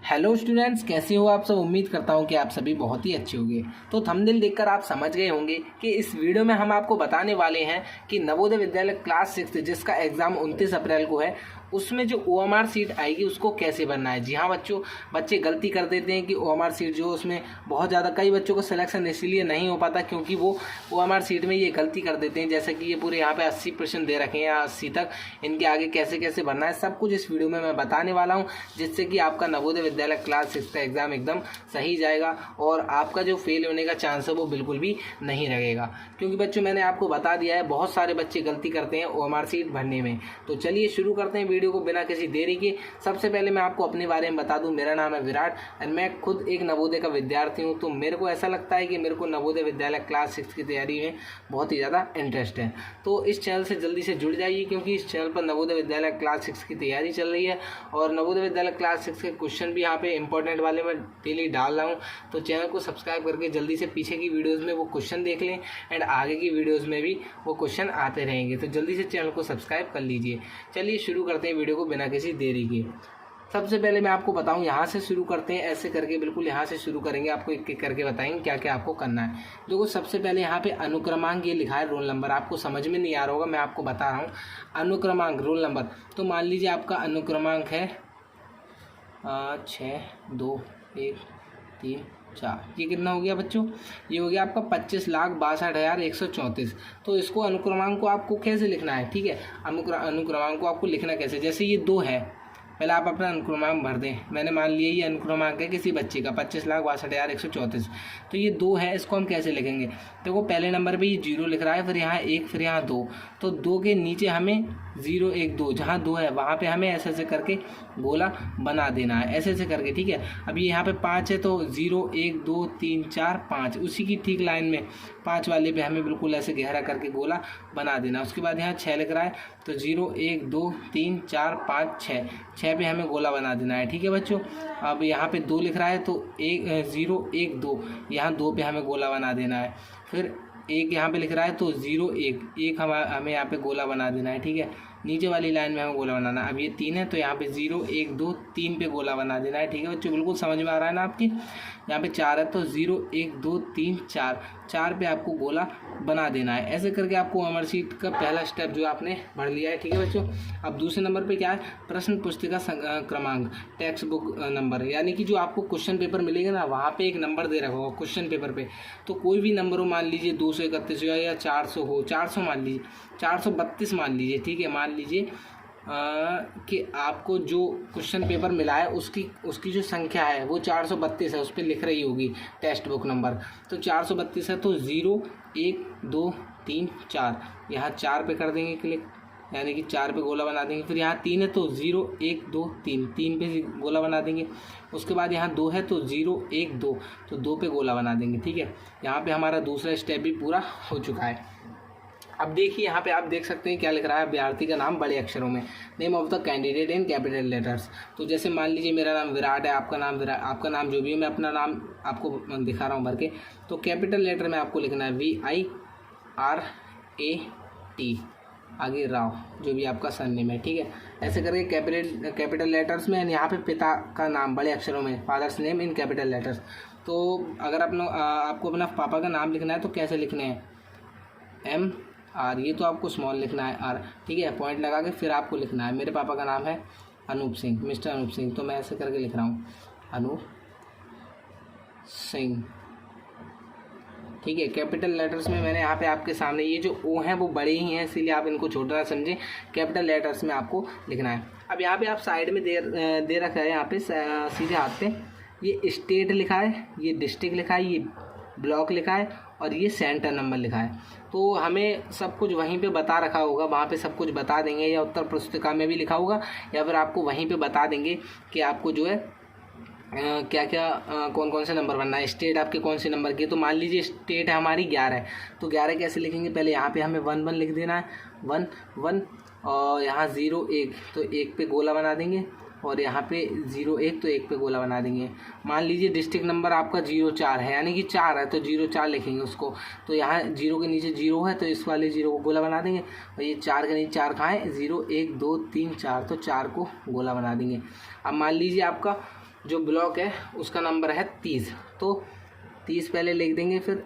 Hello students, कैसे हो आप सब। उम्मीद करता हूँ कि आप सभी बहुत ही अच्छे होंगे। तो थंबनेल देखकर आप समझ गए होंगे कि इस वीडियो में हम आपको बताने वाले हैं कि नवोदय विद्यालय क्लास 6 जिसका एग्ज़ाम 29 अप्रैल को है, उसमें जो OMR सीट आएगी उसको कैसे भरना है। जी हाँ बच्चों, बच्चे गलती कर देते हैं कि OMR सीट जो उसमें बहुत ज़्यादा कई बच्चों को सिलेक्शन इसलिए नहीं हो पाता क्योंकि वो OMR सीट में ये गलती कर देते हैं। जैसे कि ये पूरे यहाँ पे 80% दे रखे हैं, 80 तक। इनके आगे कैसे कैसे भरना है सब कुछ इस वीडियो में मैं बताने वाला हूँ, जिससे कि आपका नवोदय विद्यालय क्लास 6 का एग्ज़ाम एकदम सही जाएगा और आपका जो फेल होने का चांस है वो बिल्कुल भी नहीं रहेगा। क्योंकि बच्चों मैंने आपको बता दिया है, बहुत सारे बच्चे गलती करते हैं OMR सीट भरने में। तो चलिए शुरू करते हैं वीडियो को बिना किसी देरी के। सबसे पहले मैं आपको अपने बारे में बता दूं, मेरा नाम है विराट और मैं खुद एक नवोदय का विद्यार्थी हूं। तो मेरे को ऐसा लगता है कि मेरे को नवोदय विद्यालय क्लास 6 की तैयारी में बहुत ही ज़्यादा इंटरेस्ट है। तो इस चैनल से जल्दी से जुड़ जाइए क्योंकि इस चैनल पर नवोदय विद्यालय क्लास 6 की तैयारी चल रही है और नवोदय विद्यालय क्लास 6 के क्वेश्चन भी यहाँ पे इंपॉर्टेंट वाले मैं डेली डाल रहा हूँ। तो चैनल को सब्सक्राइब करके जल्दी से पीछे की वीडियोज़ में वो क्वेश्चन देख लें एंड आगे की वीडियोज़ में भी वो क्वेश्चन आते रहेंगे। तो जल्दी से चैनल को सब्सक्राइब कर लीजिए। चलिए शुरू करते हैं वीडियो को बिना किसी देरी के। सबसे पहले मैं आपको बताऊं, यहाँ से शुरू करते हैं, ऐसे करके बिल्कुल यहाँ से शुरू करेंगे। आपको एक एक करके बताएंगे क्या क्या आपको करना है। देखो सबसे पहले यहाँ पे अनुक्रमांक ये लिखा है, रोल नंबर। आपको समझ में नहीं आ रहा होगा, मैं आपको बता रहा हूँ। अनुक्रमांक रोल नंबर, तो मान लीजिए आपका अनुक्रमांक है 6 2 1 3 4। ये कितना हो गया बच्चों? ये हो गया आपका 25,62,134। तो इसको अनुक्रमांक को आपको कैसे लिखना है, ठीक है। अनुक्रमांक को आपको लिखना कैसे, जैसे ये 2 है, पहले आप अपना अनुक्रमांक भर दें। मैंने मान लिया ये अनुक्रमांक है किसी बच्चे का 25,62,134। तो ये 2 है, इसको हम कैसे लिखेंगे। देखो पहले नंबर पे ये 0 लिख रहा है, फिर यहाँ 1, फिर यहाँ 2। तो 2 के नीचे हमें 0 1 2, जहाँ 2 है वहाँ पे हमें ऐसे ऐसे करके गोला बना देना है, ऐसे ऐसे करके, ठीक है। अब ये यहाँ पे 5 है तो 0 1 2 3 4 5, उसी की ठीक लाइन में 5 वाले पे हमें बिल्कुल ऐसे गहरा करके गोला बना देना। उसके बाद यहाँ 6 लिख रहा है तो 0 1 2 3 4 5 6 पे हमें गोला बना देना है, ठीक है बच्चों। अब यहाँ पे 2 लिख रहा है तो 0 1 2, यहाँ 2 पे हमें गोला बना देना है। फिर 1 यहाँ पे लिख रहा है तो 0 1 1 हमें यहाँ पे गोला बना देना है, ठीक है। नीचे वाली लाइन में हमें गोला बनाना है। अब ये 3 है तो यहाँ पे 0 1 2 3 पे गोला बना देना है, ठीक है बच्चों। बिल्कुल समझ में आ रहा है ना आपकी। यहाँ पे 4 है तो 0 1 2 3 4 पे आपको गोला बना देना है। ऐसे करके आपको OMR सीट का पहला स्टेप जो आपने भर लिया है, ठीक है बच्चों। अब दूसरे नंबर पे क्या है, प्रश्न पुस्तिका क्रमांक, टेक्स्ट बुक नंबर, यानी कि जो आपको क्वेश्चन पेपर मिलेगा ना, वहाँ पे एक नंबर दे रखा होगा क्वेश्चन पेपर पे। तो कोई भी नंबर हो, मान लीजिए 231 हो या 400 हो, 400 मान लीजिए, 432 मान लीजिए, ठीक है। मान लीजिए कि आपको जो क्वेश्चन पेपर मिला है उसकी जो संख्या है वो 432 है, उस पर लिख रही होगी टेक्स्ट बुक नंबर। तो 432 है तो 0 1 2 3 4, यहाँ 4 पे कर देंगे क्लिक, यानी कि 4 पे गोला बना देंगे। फिर यहाँ 3 है तो 0 1 2 3 पे गोला बना देंगे। उसके बाद यहाँ 2 है तो 0 1 2, तो 2 पे गोला बना देंगे, ठीक है। यहाँ पे हमारा दूसरा स्टेप भी पूरा हो चुका है। अब देखिए यहाँ पे आप देख सकते हैं क्या लिख रहा है, अभ्यर्थी का नाम बड़े अक्षरों में, name of the candidate in capital letters. तो जैसे मान लीजिए मेरा नाम विराट है, आपका नाम विराट, आपका नाम जो भी है, मैं अपना नाम आपको दिखा रहा हूँ भर के। तो कैपिटल लेटर में आपको लिखना है VIRAT, आगे राव, जो भी आपका सरनेम है, ठीक है। ऐसे करके कैपिटल लेटर्स में, यहाँ पे पिता का नाम बड़े अक्षरों में, father's name in capital letters. तो अगर आपको अपना पापा का नाम लिखना है तो कैसे लिखने हैं, MR, ये तो आपको स्मॉल लिखना है R, ठीक है। पॉइंट लगा के फिर आपको लिखना है, मेरे पापा का नाम है अनूप सिंह, मिस्टर अनूप सिंह, तो मैं ऐसे करके लिख रहा हूँ अनूप सिंह, ठीक है। कैपिटल लेटर्स में मैंने यहाँ पे आपके सामने ये जो O हैं वो बड़े ही हैं, इसीलिए आप इनको छोटा ना समझें। कैपिटल लेटर्स में आपको लिखना है। अब यहाँ पे आप साइड में दे रखा है, यहाँ पे सीधे हाथ पे ये स्टेट लिखा है, ये डिस्ट्रिक्ट लिखा है, ये ब्लॉक लिखा है और ये सेंटर नंबर लिखा है। तो हमें सब कुछ वहीं पे बता रखा होगा, वहाँ पे सब कुछ बता देंगे, या उत्तर पुस्तिका में भी लिखा होगा या फिर आपको वहीं पे बता देंगे कि आपको जो है क्या क्या कौन कौन से नंबर बनना है, स्टेट आपके कौन से नंबर की। तो मान लीजिए स्टेट है हमारी 11 है, तो 11 कैसे लिखेंगे, पहले यहाँ पे हमें 1 1 लिख देना है, 1 1, और यहाँ 0 1, तो 1 पे गोला बना देंगे, और यहाँ पे 0 1 तो 1 पे गोला बना देंगे। मान लीजिए डिस्ट्रिक्ट नंबर आपका 04 है, यानी कि 4 है, तो 04 लिखेंगे उसको। तो यहाँ 0 के नीचे 0 है तो इस वाले 0 को गोला बना देंगे, और ये 4 के नीचे 4 कहाँ है, 0 1 2 3 4, तो 4 को गोला बना देंगे। अब मान लीजिए आपका जो ब्लॉक है उसका नंबर है 30। तो 30 पहले लिख देंगे, फिर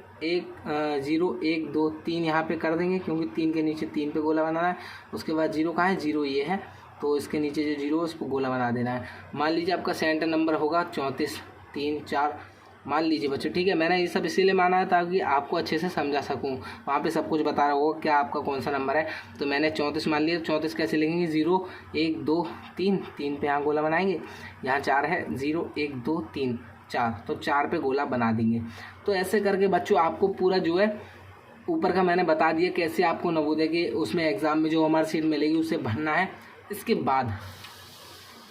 0 1 2 3 यहाँ पे कर देंगे, क्योंकि 3 के नीचे 3 पे गोला बनाना है। उसके बाद 0 कहाँ है, 0 ये है, तो इसके नीचे जो 0 है उस पर गोला बना देना है। मान लीजिए आपका सेंटर नंबर होगा 34 3 4 मान लीजिए बच्चों, ठीक है। मैंने ये सब इसीलिए माना है ताकि आपको अच्छे से समझा सकूं। वहाँ पे सब कुछ बता रहा होगा क्या आपका कौन सा नंबर है। तो मैंने 34 मान लिया। 34 कैसे लिखेंगे, 0 1 2 3 3 पे यहाँ गोला बनाएंगे, यहाँ 4 है, 0 1 2 3 4, तो 4 पे गोला बना देंगे। तो ऐसे करके बच्चों आपको पूरा जो है ऊपर का मैंने बता दिया कैसे आपको नवोदय के उसमें एग्ज़ाम में जो हमारी सीट मिलेगी उसे भरना है। इसके बाद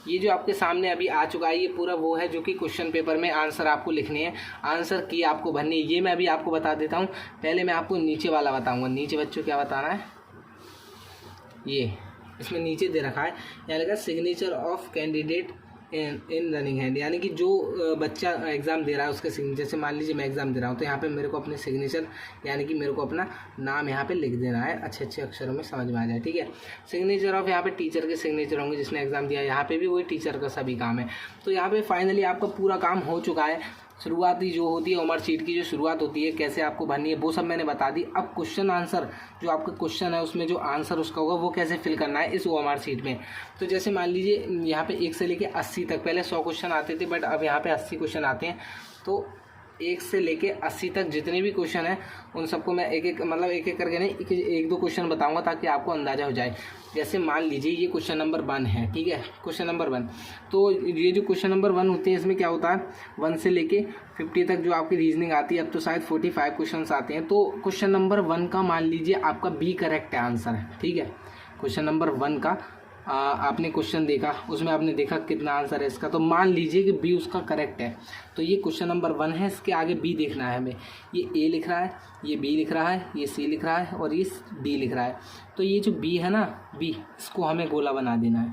ये जो आपके सामने अभी आ चुका है ये पूरा वो है जो कि क्वेश्चन पेपर में आंसर आपको लिखने हैं, आंसर की आपको भरनी है। ये मैं अभी आपको बता देता हूँ। पहले मैं आपको नीचे वाला बताऊँगा। नीचे बच्चों क्या बताना है, ये इसमें नीचे दे रखा है, यहाँ लिखा signature of candidate in running hand, यानी कि जो बच्चा एग्ज़ाम दे रहा है उसके सिग्नेचर। जैसे मान लीजिए मैं एग्ज़ाम दे रहा हूँ तो यहाँ पे मेरे को अपने सिग्नेचर यानी कि मेरे को अपना नाम यहाँ पे लिख देना है, अच्छे अच्छे अक्षरों में समझ में आ जाए, ठीक है। सिग्नेचर ऑफ यहाँ पे टीचर के सिग्नेचर होंगे जिसने एग्ज़ाम दिया, यहाँ पे भी वही टीचर का सभी काम है। तो यहाँ पे फाइनली आपका पूरा काम हो चुका है। शुरुआती जो होती है उमर शीट की जो शुरुआत होती है कैसे आपको भरनी है वो सब मैंने बता दी। अब क्वेश्चन आंसर जो आपका क्वेश्चन है उसमें जो आंसर उसका होगा वो कैसे फिल करना है इस ओएमआर शीट में। तो जैसे मान लीजिए यहाँ पे 1 से लेके 80 तक, पहले 100 क्वेश्चन आते थे बट अब यहाँ पे 80 क्वेश्चन आते हैं। तो 1 से लेके 80 तक जितने भी क्वेश्चन हैं उन सबको मैं एक एक करके नहीं, 1-2 क्वेश्चन बताऊंगा ताकि आपको अंदाज़ा हो जाए। जैसे मान लीजिए ये क्वेश्चन नंबर 1 है, ठीक है, क्वेश्चन नंबर 1। तो ये जो क्वेश्चन नंबर 1 होते हैं इसमें क्या होता है 1 से लेके 50 तक जो आपकी रीजनिंग आती है, अब तो शायद 45 क्वेश्चन आते हैं। तो क्वेश्चन नंबर 1 का मान लीजिए आपका बी करेक्ट है आंसर है, ठीक है। क्वेश्चन नंबर 1 का आपने क्वेश्चन देखा, उसमें आपने देखा कितना आंसर है इसका, तो मान लीजिए कि बी उसका करेक्ट है। तो ये क्वेश्चन नंबर 1 है, इसके आगे बी देखना है हमें। ये ए लिख रहा है, ये बी लिख रहा है, ये सी लिख रहा है और ये डी लिख रहा है। तो ये जो बी है ना, बी, इसको हमें गोला बना देना है,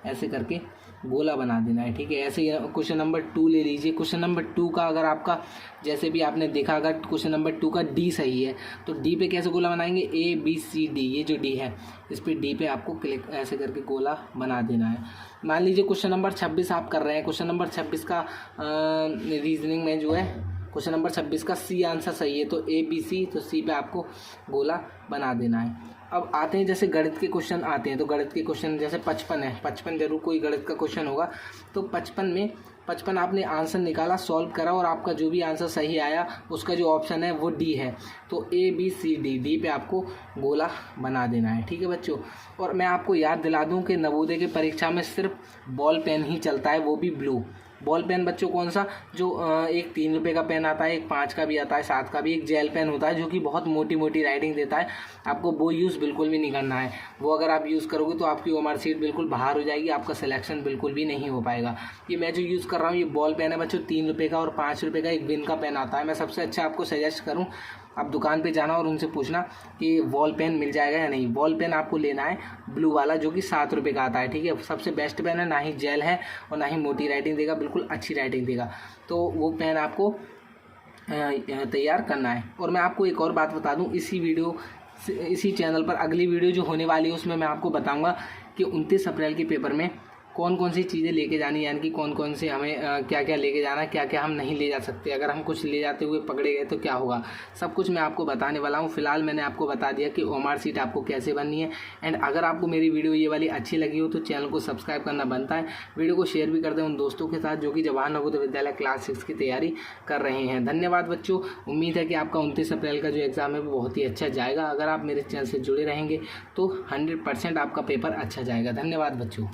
ऐसे करके गोला बना देना है, ठीक है। ऐसे ही क्वेश्चन नंबर 2 ले लीजिए। क्वेश्चन नंबर 2 का अगर आपका जैसे भी आपने देखा, अगर क्वेश्चन नंबर 2 का डी सही है तो डी पे कैसे गोला बनाएंगे, ए बी सी डी, ये जो डी है इस पे डी पे आपको क्लिक ऐसे करके गोला बना देना है। मान लीजिए क्वेश्चन नंबर 26 आप कर रहे हैं, क्वेश्चन नंबर 26 का रीजनिंग में जो है क्वेश्चन नंबर 26 का सी आंसर सही है, तो ए बी सी, तो सी पे आपको गोला बना देना है। अब आते हैं जैसे गणित के क्वेश्चन आते हैं, तो गणित के क्वेश्चन जैसे 55 है, 55 जरूर कोई गणित का क्वेश्चन होगा। तो 55 आपने आंसर निकाला, सॉल्व करा और आपका जो भी आंसर सही आया उसका जो ऑप्शन है वो डी है। तो A B C D, D पे आपको गोला बना देना है, ठीक है बच्चों। और मैं आपको याद दिला दूं कि नवोदय की परीक्षा में सिर्फ बॉल पेन ही चलता है, वो भी ब्लू बॉल पेन बच्चों। कौन सा, जो एक 3 रुपये का पेन आता है, एक 5 का भी आता है, 7 का भी, एक जेल पेन होता है जो कि बहुत मोटी मोटी राइटिंग देता है। आपको वो यूज़ बिल्कुल भी नहीं करना है। वो अगर आप यूज़ करोगे तो आपकी ओएमआर शीट बिल्कुल बाहर हो जाएगी, आपका सिलेक्शन बिल्कुल भी नहीं हो पाएगा। ये मैं जो यूज़ कर रहा हूँ ये बॉल पेन है बच्चों, 3 रुपये का और 5 रुपये का एक विन का पेन आता है। मैं सबसे अच्छा आपको सजेस्ट करूँ आप दुकान पे जाना और उनसे पूछना कि बॉल पेन मिल जाएगा या नहीं। बॉल पेन आपको लेना है ब्लू वाला जो कि 7 रुपये का आता है, ठीक है। सबसे बेस्ट पेन है, ना ही जेल है और ना ही मोटी राइटिंग देगा, बिल्कुल अच्छी राइटिंग देगा। तो वो पेन आपको तैयार करना है। और मैं आपको एक और बात बता दूं, इसी चैनल पर अगली वीडियो जो होने वाली है उसमें मैं आपको बताऊंगा कि 29 अप्रैल के पेपर में कौन कौन सी चीज़ें लेके जानी, यानी कि कौन कौन से हमें क्या क्या लेके जाना, क्या क्या हम नहीं ले जा सकते। अगर हम कुछ ले जाते हुए पकड़े गए तो क्या होगा, सब कुछ मैं आपको बताने वाला हूँ। फिलहाल मैंने आपको बता दिया कि ओएमआर शीट आपको कैसे बननी है। एंड अगर आपको मेरी वीडियो ये वाली अच्छी लगी हो तो चैनल को सब्सक्राइब करना बनता है। वीडियो को शेयर भी कर दें उन दोस्तों के साथ जो कि जवाहर नवोदय विद्यालय क्लास 6 की तैयारी कर रहे हैं। धन्यवाद बच्चों, उम्मीद है कि आपका 29 अप्रैल का जो एग्ज़ाम है वो बहुत ही अच्छा जाएगा। अगर आप मेरे चैनल से जुड़े रहेंगे तो 100% आपका पेपर अच्छा जाएगा। धन्यवाद बच्चों।